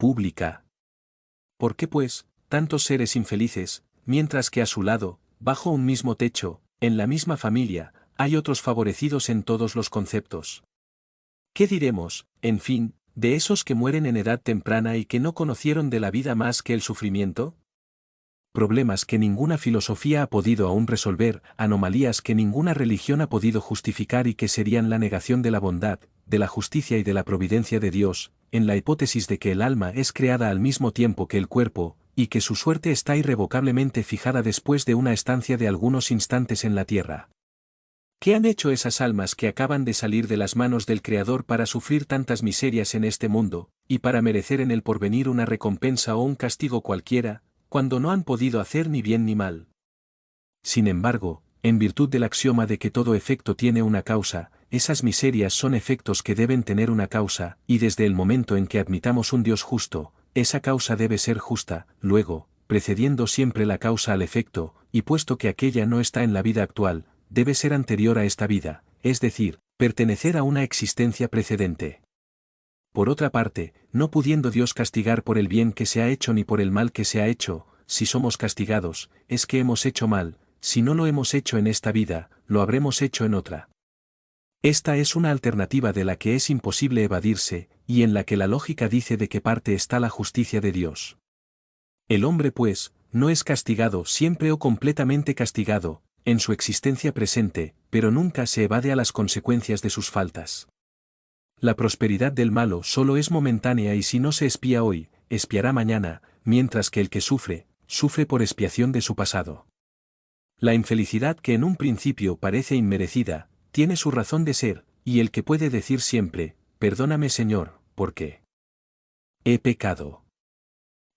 pública. ¿Por qué pues, tantos seres infelices, mientras que a su lado, bajo un mismo techo, en la misma familia, hay otros favorecidos en todos los conceptos? ¿Qué diremos, en fin, de esos que mueren en edad temprana y que no conocieron de la vida más que el sufrimiento? Problemas que ninguna filosofía ha podido aún resolver, anomalías que ninguna religión ha podido justificar y que serían la negación de la bondad, de la justicia y de la providencia de Dios, en la hipótesis de que el alma es creada al mismo tiempo que el cuerpo, y que su suerte está irrevocablemente fijada después de una estancia de algunos instantes en la tierra. ¿Qué han hecho esas almas que acaban de salir de las manos del Creador para sufrir tantas miserias en este mundo, y para merecer en el porvenir una recompensa o un castigo cualquiera, cuando no han podido hacer ni bien ni mal? Sin embargo, en virtud del axioma de que todo efecto tiene una causa, esas miserias son efectos que deben tener una causa, y desde el momento en que admitamos un Dios justo, esa causa debe ser justa, luego, precediendo siempre la causa al efecto, y puesto que aquella no está en la vida actual, debe ser anterior a esta vida, es decir, pertenecer a una existencia precedente. Por otra parte, no pudiendo Dios castigar por el bien que se ha hecho ni por el mal que se ha hecho, si somos castigados, es que hemos hecho mal, si no lo hemos hecho en esta vida, lo habremos hecho en otra. Esta es una alternativa de la que es imposible evadirse, y en la que la lógica dice de qué parte está la justicia de Dios. El hombre pues, no es castigado siempre o completamente castigado, en su existencia presente, pero nunca se evade a las consecuencias de sus faltas. La prosperidad del malo solo es momentánea y si no se espía hoy, espiará mañana, mientras que el que sufre, sufre por expiación de su pasado. La infelicidad que en un principio parece inmerecida, tiene su razón de ser, y el que puede decir siempre, perdóname Señor, porque he pecado.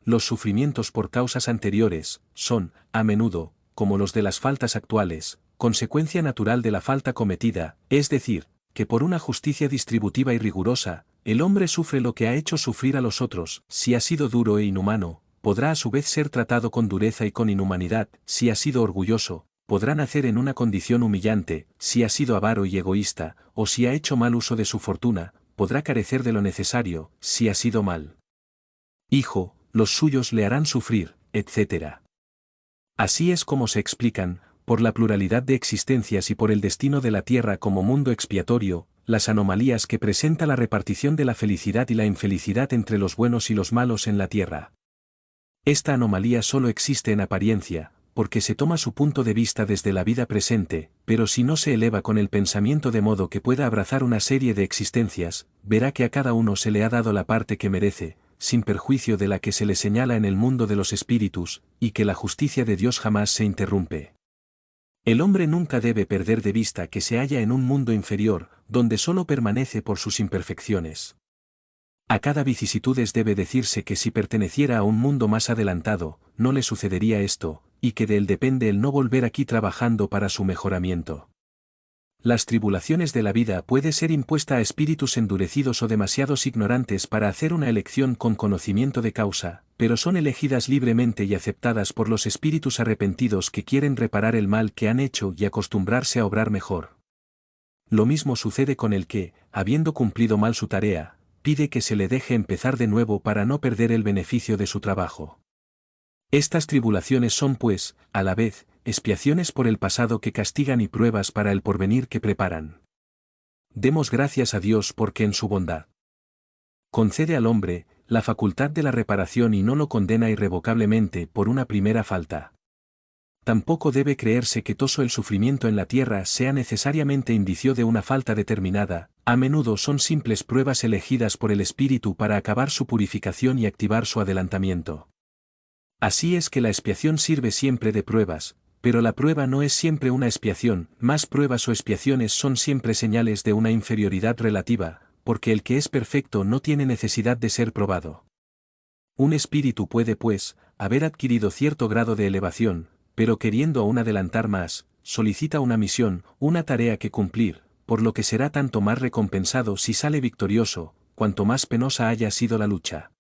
Los sufrimientos por causas anteriores, son, a menudo, como los de las faltas actuales, consecuencia natural de la falta cometida, es decir, que por una justicia distributiva y rigurosa, el hombre sufre lo que ha hecho sufrir a los otros, si ha sido duro e inhumano, podrá a su vez ser tratado con dureza y con inhumanidad, si ha sido orgulloso, podrá nacer en una condición humillante, si ha sido avaro y egoísta, o si ha hecho mal uso de su fortuna, podrá carecer de lo necesario, si ha sido mal hijo, los suyos le harán sufrir, etc. Así es como se explican, por la pluralidad de existencias y por el destino de la tierra como mundo expiatorio, las anomalías que presenta la repartición de la felicidad y la infelicidad entre los buenos y los malos en la tierra. Esta anomalía solo existe en apariencia, porque se toma su punto de vista desde la vida presente, pero si no se eleva con el pensamiento de modo que pueda abrazar una serie de existencias, verá que a cada uno se le ha dado la parte que merece, sin perjuicio de la que se le señala en el mundo de los espíritus, y que la justicia de Dios jamás se interrumpe. El hombre nunca debe perder de vista que se halla en un mundo inferior, donde solo permanece por sus imperfecciones. A cada vicisitudes debe decirse que si perteneciera a un mundo más adelantado, no le sucedería esto, y que de él depende el no volver aquí trabajando para su mejoramiento. Las tribulaciones de la vida puede ser impuesta a espíritus endurecidos o demasiados ignorantes para hacer una elección con conocimiento de causa, pero son elegidas libremente y aceptadas por los espíritus arrepentidos que quieren reparar el mal que han hecho y acostumbrarse a obrar mejor. Lo mismo sucede con el que, habiendo cumplido mal su tarea, pide que se le deje empezar de nuevo para no perder el beneficio de su trabajo. Estas tribulaciones son pues, a la vez, expiaciones por el pasado que castigan y pruebas para el porvenir que preparan. Demos gracias a Dios porque en su bondad concede al hombre la facultad de la reparación y no lo condena irrevocablemente por una primera falta. Tampoco debe creerse que todo el sufrimiento en la tierra sea necesariamente indicio de una falta determinada, a menudo son simples pruebas elegidas por el Espíritu para acabar su purificación y activar su adelantamiento. Así es que la expiación sirve siempre de pruebas, pero la prueba no es siempre una expiación, más pruebas o expiaciones son siempre señales de una inferioridad relativa, porque el que es perfecto no tiene necesidad de ser probado. Un espíritu puede pues, haber adquirido cierto grado de elevación, pero queriendo aún adelantar más, solicita una misión, una tarea que cumplir, por lo que será tanto más recompensado si sale victorioso, cuanto más penosa haya sido la lucha.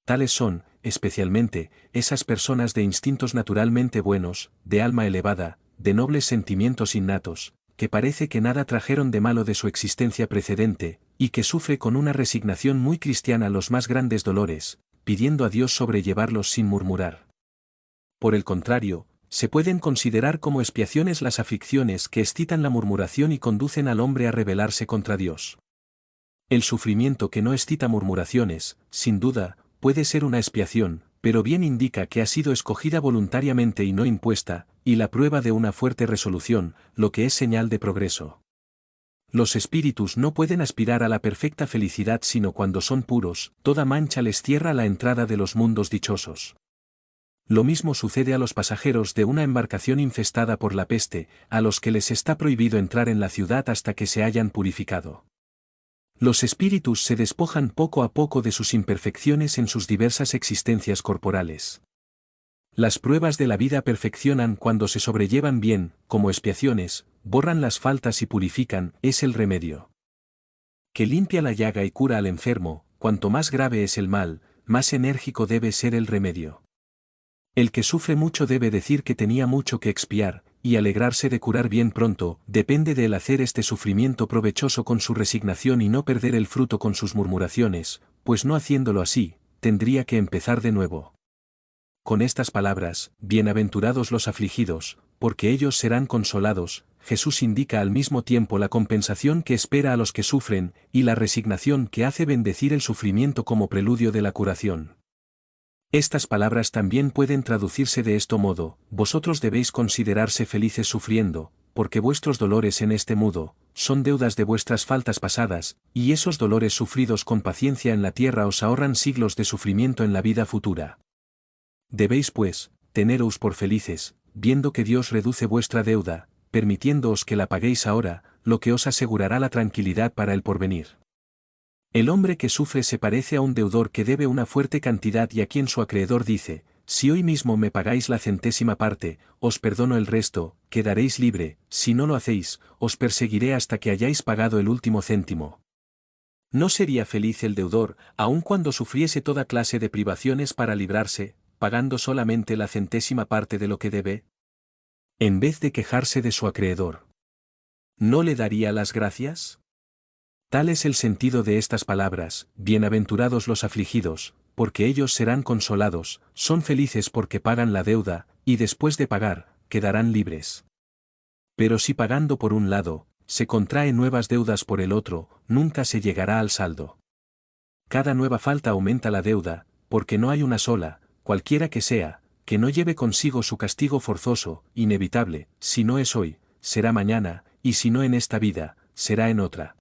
Tales son, especialmente, esas personas de instintos naturalmente buenos, de alma elevada, de nobles sentimientos innatos, que parece que nada trajeron de malo de su existencia precedente, y que sufre con una resignación muy cristiana los más grandes dolores, pidiendo a Dios sobrellevarlos sin murmurar. Por el contrario, se pueden considerar como expiaciones las aflicciones que excitan la murmuración y conducen al hombre a rebelarse contra Dios. El sufrimiento que no excita murmuraciones, sin duda, puede ser una expiación, pero bien indica que ha sido escogida voluntariamente y no impuesta, y la prueba de una fuerte resolución, lo que es señal de progreso. Los espíritus no pueden aspirar a la perfecta felicidad sino cuando son puros, toda mancha les cierra la entrada de los mundos dichosos. Lo mismo sucede a los pasajeros de una embarcación infestada por la peste, a los que les está prohibido entrar en la ciudad hasta que se hayan purificado. Los espíritus se despojan poco a poco de sus imperfecciones en sus diversas existencias corporales. Las pruebas de la vida perfeccionan cuando se sobrellevan bien, como expiaciones, borran las faltas y purifican, es el remedio. Que limpia la llaga y cura al enfermo, cuanto más grave es el mal, más enérgico debe ser el remedio. El que sufre mucho debe decir que tenía mucho que expiar, y alegrarse de curar bien pronto, depende de él hacer este sufrimiento provechoso con su resignación y no perder el fruto con sus murmuraciones, pues no haciéndolo así, tendría que empezar de nuevo. Con estas palabras, bienaventurados los afligidos, porque ellos serán consolados, Jesús indica al mismo tiempo la compensación que espera a los que sufren, y la resignación que hace bendecir el sufrimiento como preludio de la curación. Estas palabras también pueden traducirse de este modo: vosotros debéis considerarse felices sufriendo, porque vuestros dolores en este mundo, son deudas de vuestras faltas pasadas, y esos dolores sufridos con paciencia en la tierra os ahorran siglos de sufrimiento en la vida futura. Debéis pues, teneros por felices, viendo que Dios reduce vuestra deuda, permitiéndoos que la paguéis ahora, lo que os asegurará la tranquilidad para el porvenir. El hombre que sufre se parece a un deudor que debe una fuerte cantidad y a quien su acreedor dice: si hoy mismo me pagáis la centésima parte, os perdono el resto, quedaréis libre; si no lo hacéis, os perseguiré hasta que hayáis pagado el último céntimo. ¿No sería feliz el deudor, aun cuando sufriese toda clase de privaciones para librarse, pagando solamente la centésima parte de lo que debe? En vez de quejarse de su acreedor, ¿no le daría las gracias? Tal es el sentido de estas palabras: bienaventurados los afligidos, porque ellos serán consolados; son felices porque pagan la deuda, y después de pagar, quedarán libres. Pero si pagando por un lado, se contrae nuevas deudas por el otro, nunca se llegará al saldo. Cada nueva falta aumenta la deuda, porque no hay una sola, cualquiera que sea, que no lleve consigo su castigo forzoso, inevitable; si no es hoy, será mañana, y si no en esta vida, será en otra.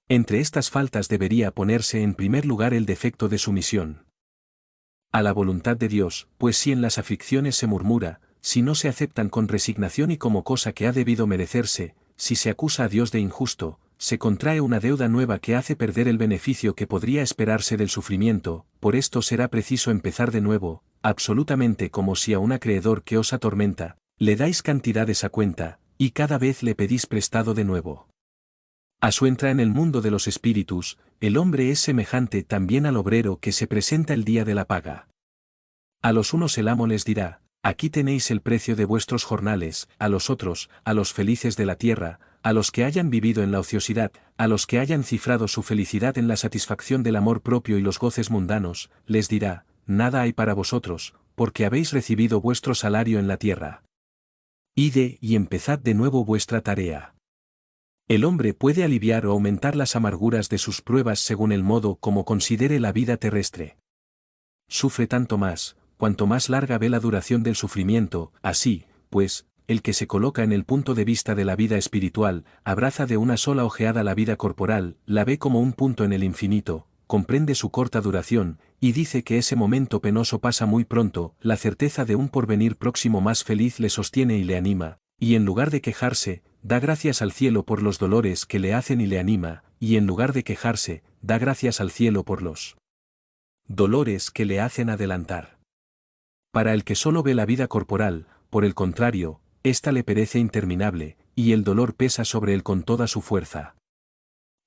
Entre estas faltas debería ponerse en primer lugar el defecto de sumisión a la voluntad de Dios, pues si en las aflicciones se murmura, si no se aceptan con resignación y como cosa que ha debido merecerse, si se acusa a Dios de injusto, se contrae una deuda nueva que hace perder el beneficio que podría esperarse del sufrimiento. Por esto será preciso empezar de nuevo, absolutamente como si a un acreedor que os atormenta, le dais cantidades a cuenta, y cada vez le pedís prestado de nuevo. A su entrada en el mundo de los espíritus, el hombre es semejante también al obrero que se presenta el día de la paga. A los unos el amo les dirá: aquí tenéis el precio de vuestros jornales; a los otros, a los felices de la tierra, a los que hayan vivido en la ociosidad, a los que hayan cifrado su felicidad en la satisfacción del amor propio y los goces mundanos, les dirá: nada hay para vosotros, porque habéis recibido vuestro salario en la tierra. Ide y empezad de nuevo vuestra tarea. El hombre puede aliviar o aumentar las amarguras de sus pruebas según el modo como considere la vida terrestre. Sufre tanto más, cuanto más larga ve la duración del sufrimiento; así, pues, el que se coloca en el punto de vista de la vida espiritual, abraza de una sola ojeada la vida corporal, la ve como un punto en el infinito, comprende su corta duración, y dice que ese momento penoso pasa muy pronto; la certeza de un porvenir próximo más feliz le sostiene y le anima, y en lugar de quejarse, da gracias al cielo por los dolores que le hacen y le anima, y en lugar de quejarse, da gracias al cielo por los dolores que le hacen adelantar. Para el que solo ve la vida corporal, por el contrario, ésta le parece interminable, y el dolor pesa sobre él con toda su fuerza.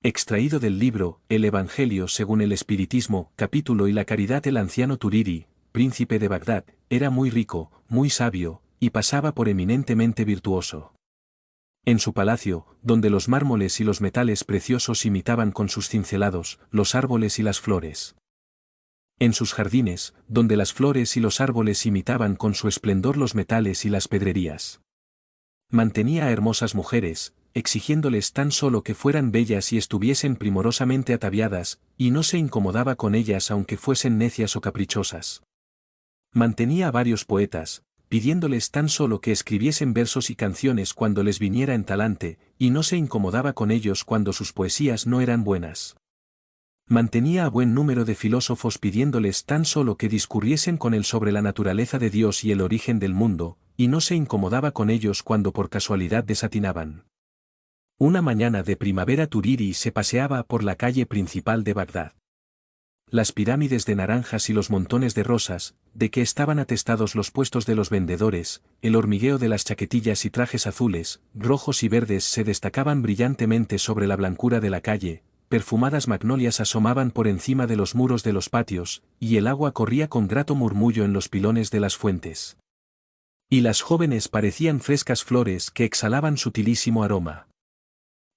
Extraído del libro El Evangelio según el Espiritismo, capítulo Y la caridad. El anciano Turiri, príncipe de Bagdad, era muy rico, muy sabio, y pasaba por eminentemente virtuoso. En su palacio, donde los mármoles y los metales preciosos imitaban con sus cincelados los árboles y las flores. En sus jardines, donde las flores y los árboles imitaban con su esplendor los metales y las pedrerías. Mantenía a hermosas mujeres, exigiéndoles tan solo que fueran bellas y estuviesen primorosamente ataviadas, y no se incomodaba con ellas aunque fuesen necias o caprichosas. Mantenía a varios poetas, pidiéndoles tan solo que escribiesen versos y canciones cuando les viniera en talante, y no se incomodaba con ellos cuando sus poesías no eran buenas. Mantenía a buen número de filósofos pidiéndoles tan solo que discurriesen con él sobre la naturaleza de Dios y el origen del mundo, y no se incomodaba con ellos cuando por casualidad desatinaban. Una mañana de primavera Turiri se paseaba por la calle principal de Bagdad. Las pirámides de naranjas y los montones de rosas, de que estaban atestados los puestos de los vendedores, el hormigueo de las chaquetillas y trajes azules, rojos y verdes se destacaban brillantemente sobre la blancura de la calle, perfumadas magnolias asomaban por encima de los muros de los patios, y el agua corría con grato murmullo en los pilones de las fuentes. Y las jóvenes parecían frescas flores que exhalaban sutilísimo aroma.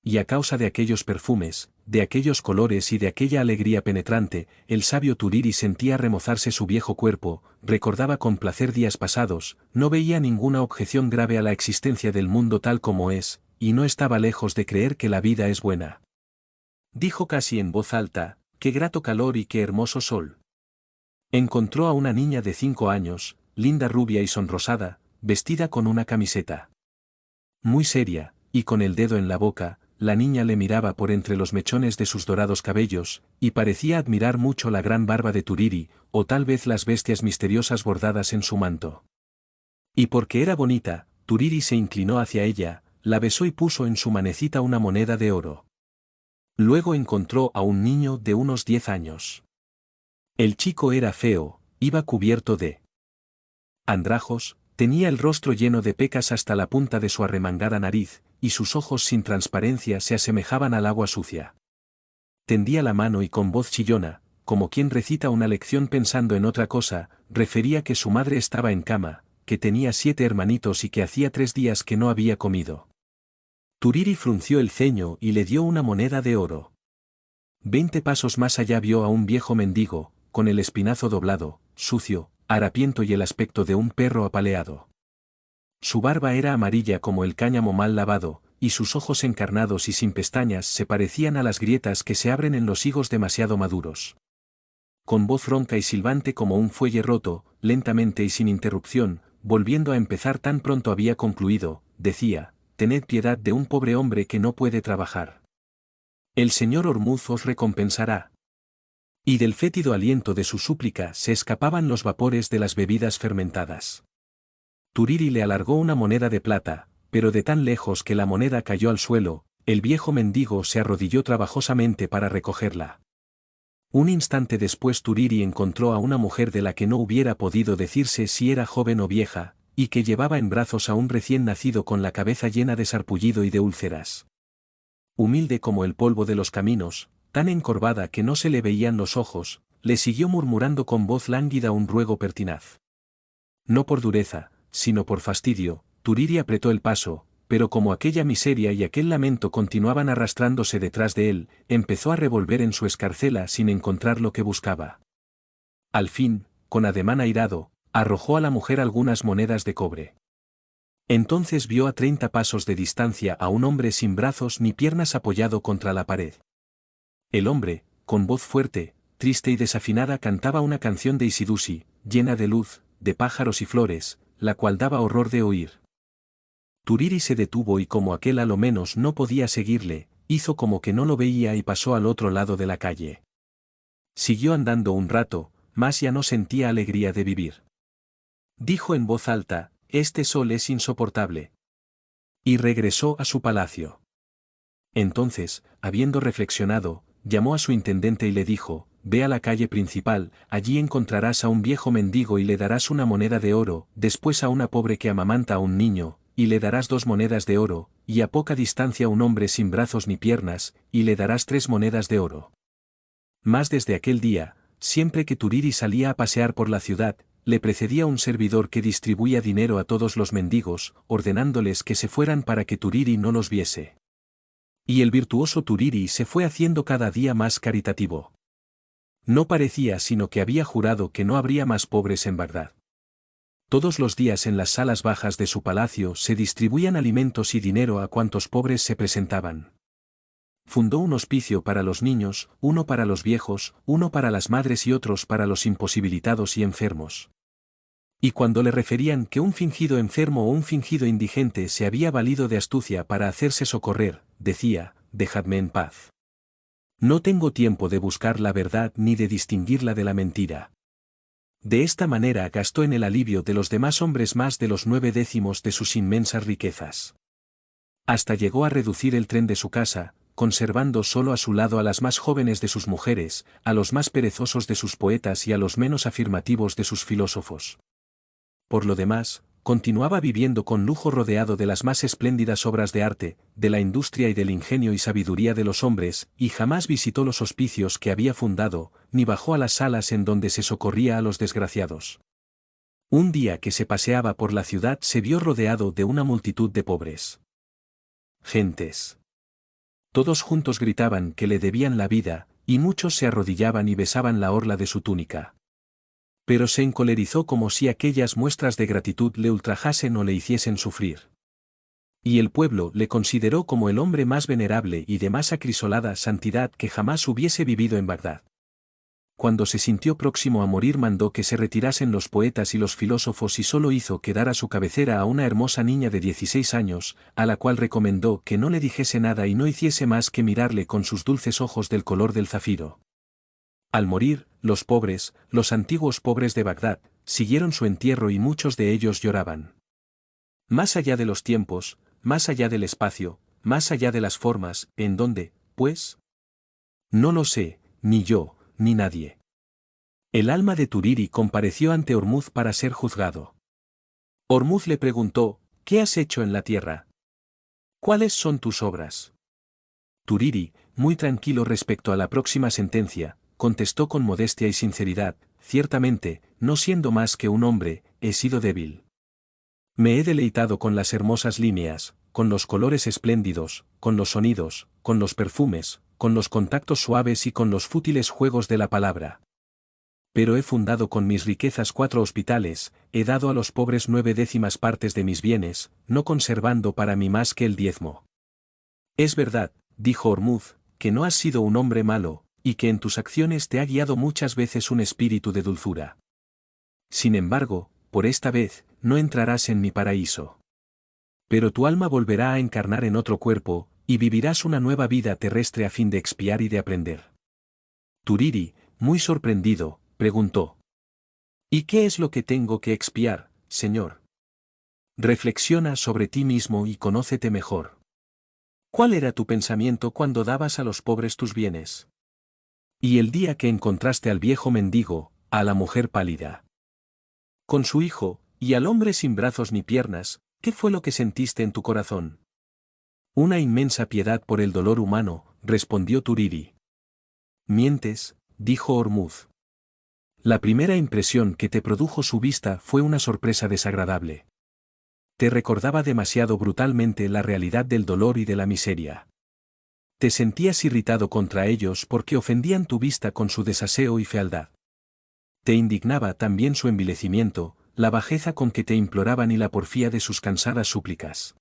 Y a causa de aquellos perfumes, de aquellos colores y de aquella alegría penetrante, el sabio Turiri sentía remozarse su viejo cuerpo, recordaba con placer días pasados, no veía ninguna objeción grave a la existencia del mundo tal como es, y no estaba lejos de creer que la vida es buena. Dijo casi en voz alta, qué grato calor y qué hermoso sol. Encontró a una niña de 5 años, linda rubia y sonrosada, vestida con una camiseta muy seria, y con el dedo en la boca. La niña le miraba por entre los mechones de sus dorados cabellos, y parecía admirar mucho la gran barba de Turiri, o tal vez las bestias misteriosas bordadas en su manto. Y porque era bonita, Turiri se inclinó hacia ella, la besó y puso en su manecita una moneda de oro. Luego encontró a un niño de unos 10 años. El chico era feo, iba cubierto de andrajos, tenía el rostro lleno de pecas hasta la punta de su arremangada nariz, y sus ojos sin transparencia se asemejaban al agua sucia. Tendía la mano y con voz chillona, como quien recita una lección pensando en otra cosa, refería que su madre estaba en cama, que tenía 7 hermanitos y que hacía 3 días que no había comido. Turiri frunció el ceño y le dio una moneda de oro. 20 pasos más allá vio a un viejo mendigo, con el espinazo doblado, sucio, harapiento y el aspecto de un perro apaleado. Su barba era amarilla como el cáñamo mal lavado, y sus ojos encarnados y sin pestañas se parecían a las grietas que se abren en los higos demasiado maduros. Con voz ronca y silbante como un fuelle roto, lentamente y sin interrupción, volviendo a empezar tan pronto había concluido, decía, tened piedad de un pobre hombre que no puede trabajar. El señor Ormuz os recompensará. Y del fétido aliento de su súplica se escapaban los vapores de las bebidas fermentadas. Turiri le alargó una moneda de plata, pero de tan lejos que la moneda cayó al suelo, el viejo mendigo se arrodilló trabajosamente para recogerla. Un instante después Turiri encontró a una mujer de la que no hubiera podido decirse si era joven o vieja, y que llevaba en brazos a un recién nacido con la cabeza llena de sarpullido y de úlceras. Humilde como el polvo de los caminos, tan encorvada que no se le veían los ojos, le siguió murmurando con voz lánguida un ruego pertinaz. No por dureza, sino por fastidio, Turiri apretó el paso, pero como aquella miseria y aquel lamento continuaban arrastrándose detrás de él, empezó a revolver en su escarcela sin encontrar lo que buscaba. Al fin, con ademán airado, arrojó a la mujer algunas monedas de cobre. Entonces vio a 30 pasos de distancia a un hombre sin brazos ni piernas apoyado contra la pared. El hombre, con voz fuerte, triste y desafinada cantaba una canción de Isidusi, llena de luz, de pájaros y flores, la cual daba horror de oír. Turiri se detuvo y como aquel a lo menos no podía seguirle, hizo como que no lo veía y pasó al otro lado de la calle. Siguió andando un rato, mas ya no sentía alegría de vivir. Dijo en voz alta, este sol es insoportable. Y regresó a su palacio. Entonces, habiendo reflexionado, llamó a su intendente y le dijo, ve a la calle principal, allí encontrarás a un viejo mendigo y le darás una moneda de oro, después a una pobre que amamanta a un niño, y le darás 2 monedas de oro, y a poca distancia a un hombre sin brazos ni piernas, y le darás 3 monedas de oro. Mas desde aquel día, siempre que Turiri salía a pasear por la ciudad, le precedía un servidor que distribuía dinero a todos los mendigos, ordenándoles que se fueran para que Turiri no los viese. Y el virtuoso Turiri se fue haciendo cada día más caritativo. No parecía sino que había jurado que no habría más pobres en Bagdad. Todos los días en las salas bajas de su palacio se distribuían alimentos y dinero a cuantos pobres se presentaban. Fundó un hospicio para los niños, uno para los viejos, uno para las madres y otros para los imposibilitados y enfermos. Y cuando le referían que un fingido enfermo o un fingido indigente se había valido de astucia para hacerse socorrer, decía, dejadme en paz. No tengo tiempo de buscar la verdad ni de distinguirla de la mentira. De esta manera gastó en el alivio de los demás hombres más de los 9/10 de sus inmensas riquezas. Hasta llegó a reducir el tren de su casa, conservando solo a su lado a las más jóvenes de sus mujeres, a los más perezosos de sus poetas y a los menos afirmativos de sus filósofos. Por lo demás, continuaba viviendo con lujo rodeado de las más espléndidas obras de arte, de la industria y del ingenio y sabiduría de los hombres, y jamás visitó los hospicios que había fundado, ni bajó a las salas en donde se socorría a los desgraciados. Un día que se paseaba por la ciudad se vio rodeado de una multitud de pobres gentes. Todos juntos gritaban que le debían la vida, y muchos se arrodillaban y besaban la orla de su túnica. Pero se encolerizó como si aquellas muestras de gratitud le ultrajasen o le hiciesen sufrir. Y el pueblo le consideró como el hombre más venerable y de más acrisolada santidad que jamás hubiese vivido en Bagdad. Cuando se sintió próximo a morir mandó que se retirasen los poetas y los filósofos y solo hizo quedar a su cabecera a una hermosa niña de 16 años, a la cual recomendó que no le dijese nada y no hiciese más que mirarle con sus dulces ojos del color del zafiro. Al morir, los pobres, los antiguos pobres de Bagdad, siguieron su entierro y muchos de ellos lloraban. Más allá de los tiempos, más allá del espacio, más allá de las formas, ¿en dónde, pues? No lo sé, ni yo, ni nadie. El alma de Turiri compareció ante Ormuz para ser juzgado. Ormuz le preguntó, ¿qué has hecho en la tierra? ¿Cuáles son tus obras? Turiri, muy tranquilo respecto a la próxima sentencia, contestó con modestia y sinceridad, ciertamente, no siendo más que un hombre, he sido débil. Me he deleitado con las hermosas líneas, con los colores espléndidos, con los sonidos, con los perfumes, con los contactos suaves y con los fútiles juegos de la palabra. Pero he fundado con mis riquezas 4 hospitales, he dado a los pobres 9/10 partes de mis bienes, no conservando para mí más que el 10. Es verdad, dijo Ormuz, que no has sido un hombre malo, y que en tus acciones te ha guiado muchas veces un espíritu de dulzura. Sin embargo, por esta vez, no entrarás en mi paraíso. Pero tu alma volverá a encarnar en otro cuerpo, y vivirás una nueva vida terrestre a fin de expiar y de aprender. Turiri, muy sorprendido, preguntó. ¿Y qué es lo que tengo que expiar, señor? Reflexiona sobre ti mismo y conócete mejor. ¿Cuál era tu pensamiento cuando dabas a los pobres tus bienes? Y el día que encontraste al viejo mendigo, a la mujer pálida, con su hijo, y al hombre sin brazos ni piernas, ¿qué fue lo que sentiste en tu corazón? Una inmensa piedad por el dolor humano, respondió Turiri. Mientes, dijo Ormuz. La primera impresión que te produjo su vista fue una sorpresa desagradable. Te recordaba demasiado brutalmente la realidad del dolor y de la miseria. Te sentías irritado contra ellos porque ofendían tu vista con su desaseo y fealdad. Te indignaba también su envilecimiento, la bajeza con que te imploraban y la porfía de sus cansadas súplicas.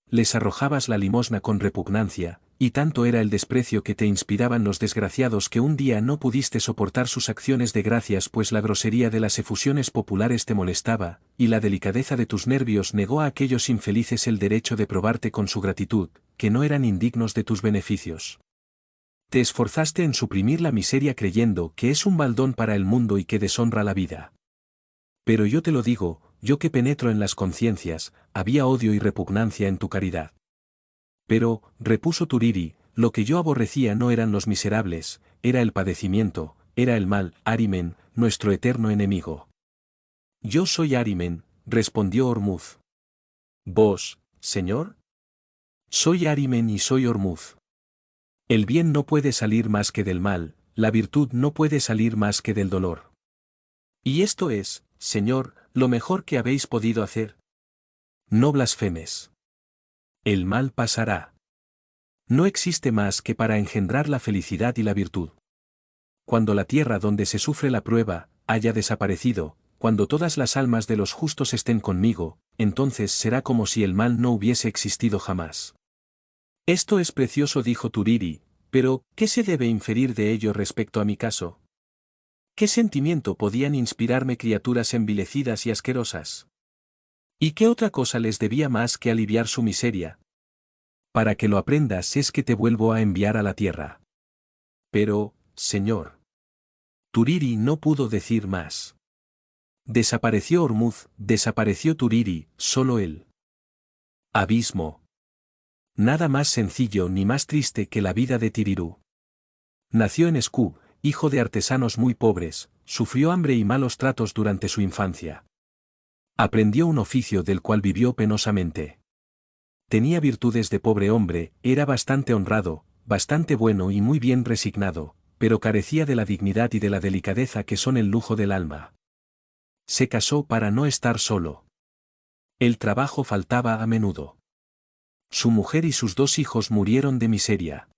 Les arrojabas la limosna con repugnancia, y tanto era el desprecio que te inspiraban los desgraciados que un día no pudiste soportar sus acciones de gracias pues la grosería de las efusiones populares te molestaba, y la delicadeza de tus nervios negó a aquellos infelices el derecho de probarte con su gratitud, que no eran indignos de tus beneficios. Te esforzaste en suprimir la miseria creyendo que es un baldón para el mundo y que deshonra la vida. Pero yo te lo digo, yo que penetro en las conciencias, había odio y repugnancia en tu caridad. Pero, repuso Turiri, lo que yo aborrecía no eran los miserables, era el padecimiento, era el mal, Ahrimen, nuestro eterno enemigo. Yo soy Ahrimen, respondió Ormuz. ¿Vos, señor? Soy Ahrimen y soy Ormuz. El bien no puede salir más que del mal, la virtud no puede salir más que del dolor. Y esto es, Señor, lo mejor que habéis podido hacer. No blasfemes. El mal pasará. No existe más que para engendrar la felicidad y la virtud. Cuando la tierra donde se sufre la prueba haya desaparecido, cuando todas las almas de los justos estén conmigo, entonces será como si el mal no hubiese existido jamás. Esto es precioso, dijo Turiri, pero ¿qué se debe inferir de ello respecto a mi caso? ¿Qué sentimiento podían inspirarme criaturas envilecidas y asquerosas? ¿Y qué otra cosa les debía más que aliviar su miseria? Para que lo aprendas es que te vuelvo a enviar a la tierra. Pero, Señor. Turiri no pudo decir más. Desapareció Ormuz, desapareció Turiri, solo él. Abismo. Nada más sencillo ni más triste que la vida de Tirirú. Nació en Skub, hijo de artesanos muy pobres, sufrió hambre y malos tratos durante su infancia. Aprendió un oficio del cual vivió penosamente. Tenía virtudes de pobre hombre, era bastante honrado, bastante bueno y muy bien resignado, pero carecía de la dignidad y de la delicadeza que son el lujo del alma. Se casó para no estar solo. El trabajo faltaba a menudo. Su mujer y sus 2 hijos murieron de miseria.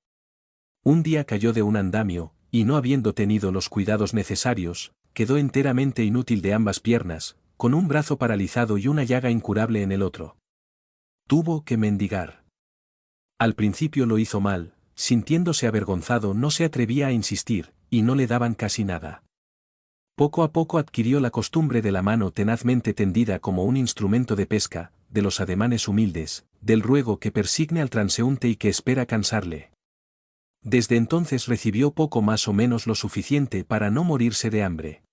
Un día cayó de un andamio, y no habiendo tenido los cuidados necesarios, quedó enteramente inútil de ambas piernas, con un brazo paralizado y una llaga incurable en el otro. Tuvo que mendigar. Al principio lo hizo mal, sintiéndose avergonzado no se atrevía a insistir, y no le daban casi nada. Poco a poco adquirió la costumbre de la mano tenazmente tendida como un instrumento de pesca, de los ademanes humildes, del ruego que persigne al transeúnte y que espera cansarle. Desde entonces recibió poco más o menos lo suficiente para no morirse de hambre.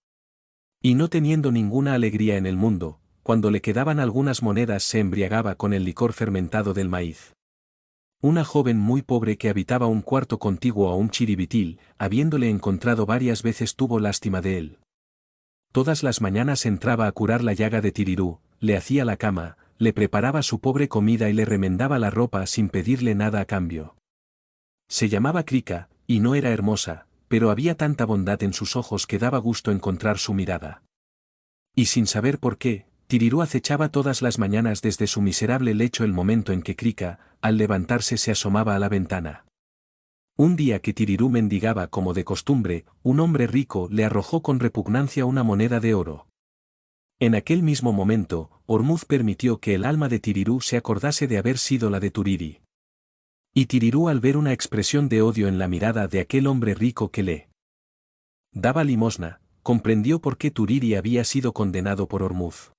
Y no teniendo ninguna alegría en el mundo, cuando le quedaban algunas monedas se embriagaba con el licor fermentado del maíz. Una joven muy pobre que habitaba un cuarto contiguo a un chiribitil, habiéndole encontrado varias veces tuvo lástima de él. Todas las mañanas entraba a curar la llaga de Tirirú, le hacía la cama, le preparaba su pobre comida y le remendaba la ropa sin pedirle nada a cambio. Se llamaba Krika, y no era hermosa, pero había tanta bondad en sus ojos que daba gusto encontrar su mirada. Y sin saber por qué, Tirirú acechaba todas las mañanas desde su miserable lecho el momento en que Krika, al levantarse se asomaba a la ventana. Un día que Tirirú mendigaba como de costumbre, un hombre rico le arrojó con repugnancia una moneda de oro. En aquel mismo momento, Ormuz permitió que el alma de Tirirú se acordase de haber sido la de Turiri. Y Tirirú, al ver una expresión de odio en la mirada de aquel hombre rico que le daba limosna, comprendió por qué Turiri había sido condenado por Ormuz.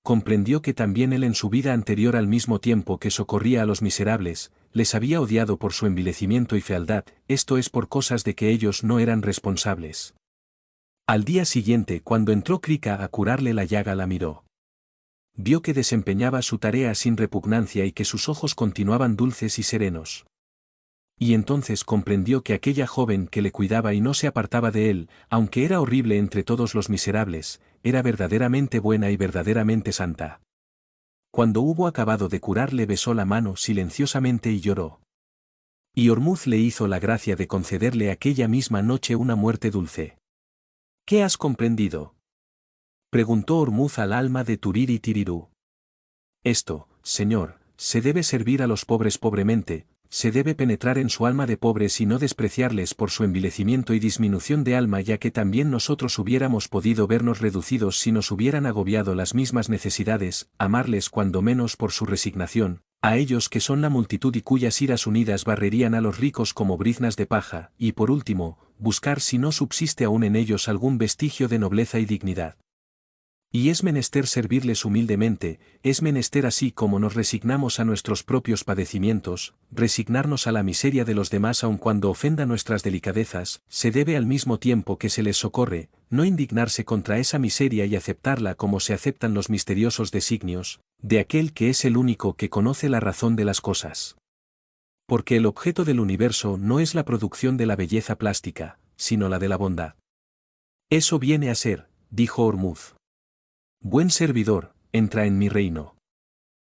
Comprendió que también él en su vida anterior, al mismo tiempo que socorría a los miserables, les había odiado por su envilecimiento y fealdad, esto es por cosas de que ellos no eran responsables. Al día siguiente, cuando entró Krika a curarle la llaga, la miró. Vio que desempeñaba su tarea sin repugnancia y que sus ojos continuaban dulces y serenos. Y entonces comprendió que aquella joven que le cuidaba y no se apartaba de él, aunque era horrible entre todos los miserables, era verdaderamente buena y verdaderamente santa. Cuando hubo acabado de curarle besó la mano silenciosamente y lloró. Y Ormuz le hizo la gracia de concederle aquella misma noche una muerte dulce. ¿Qué has comprendido?, preguntó Ormuz al alma de Turiri Tirirú. Esto, señor, se debe servir a los pobres pobremente, se debe penetrar en su alma de pobres y no despreciarles por su envilecimiento y disminución de alma, ya que también nosotros hubiéramos podido vernos reducidos si nos hubieran agobiado las mismas necesidades, amarles cuando menos por su resignación, a ellos que son la multitud y cuyas iras unidas barrerían a los ricos como briznas de paja, y por último, buscar si no subsiste aún en ellos algún vestigio de nobleza y dignidad. Y es menester servirles humildemente, es menester, así como nos resignamos a nuestros propios padecimientos, resignarnos a la miseria de los demás aun cuando ofenda nuestras delicadezas, se debe al mismo tiempo que se les socorre, no indignarse contra esa miseria y aceptarla como se aceptan los misteriosos designios, de aquel que es el único que conoce la razón de las cosas. Porque el objeto del universo no es la producción de la belleza plástica, sino la de la bondad. Eso viene a ser, dijo Ormuz. Buen servidor, entra en mi reino.